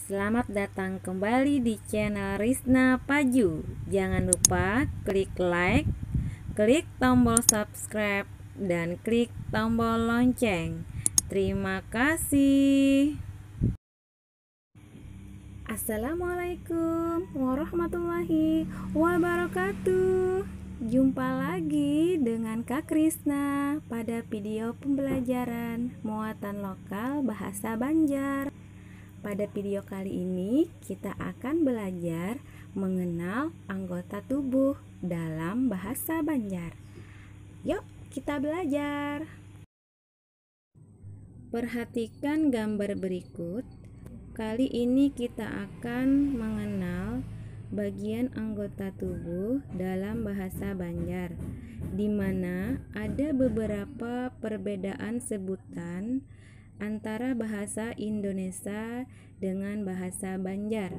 Selamat datang kembali di channel Risna Paju. Jangan lupa klik like, klik tombol subscribe, dan klik tombol lonceng. Terima kasih. Assalamualaikum warahmatullahi wabarakatuh. Jumpa lagi dengan Kak Krisna pada video pembelajaran muatan lokal bahasa Banjar. Pada video kali ini kita akan belajar mengenal anggota tubuh dalam bahasa Banjar. Yuk kita belajar. Perhatikan gambar berikut. Kali ini kita akan mengenal bagian anggota tubuh dalam bahasa Banjar, di mana ada beberapa perbedaan sebutan antara bahasa Indonesia dengan bahasa Banjar.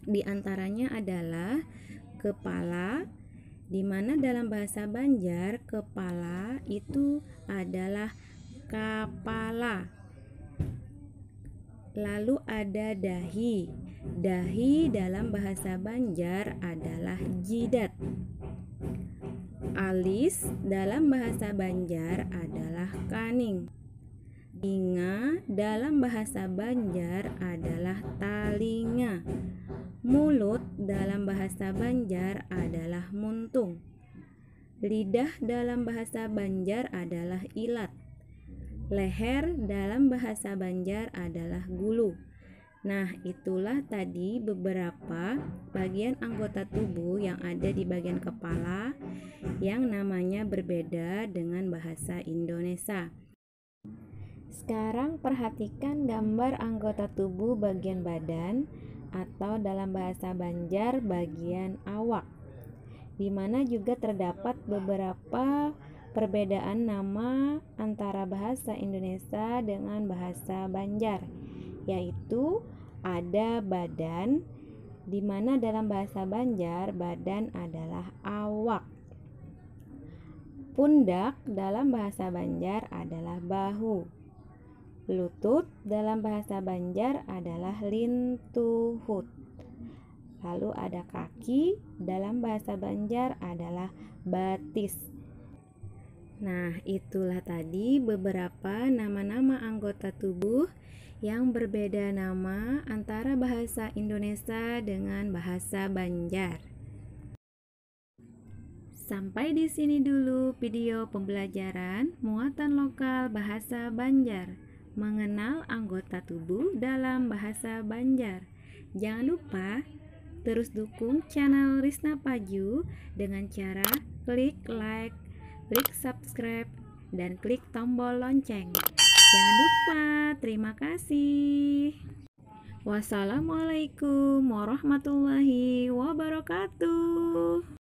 Di antaranya adalah kepala, di mana dalam bahasa Banjar kepala itu adalah kapala. Lalu ada dahi. Dahi dalam bahasa Banjar adalah jidat. Alis dalam bahasa Banjar adalah kaning. Telinga dalam bahasa Banjar adalah talinga. Mulut dalam bahasa Banjar adalah muntung. Lidah dalam bahasa Banjar adalah ilat. Leher dalam bahasa Banjar adalah gulu. Nah, itulah tadi beberapa bagian anggota tubuh yang ada di bagian kepala yang namanya berbeda dengan bahasa Indonesia. Sekarang perhatikan gambar anggota tubuh bagian badan atau dalam bahasa Banjar bagian awak, di mana juga terdapat beberapa perbedaan nama antara bahasa Indonesia dengan bahasa Banjar, yaitu ada badan, di mana dalam bahasa Banjar badan adalah awak. Pundak dalam bahasa Banjar adalah bahu. Lutut dalam bahasa Banjar adalah lintuhut. Lalu ada kaki, dalam bahasa Banjar adalah batis. Nah, itulah tadi beberapa nama-nama anggota tubuh yang berbeda nama antara bahasa Indonesia dengan bahasa Banjar. Sampai di sini dulu video pembelajaran muatan lokal bahasa Banjar, mengenal anggota tubuh dalam bahasa Banjar. Jangan lupa terus dukung channel Risna Paju dengan cara klik like, klik subscribe, dan klik tombol lonceng. Jangan lupa. Terima kasih. Wassalamualaikum warahmatullahi wabarakatuh.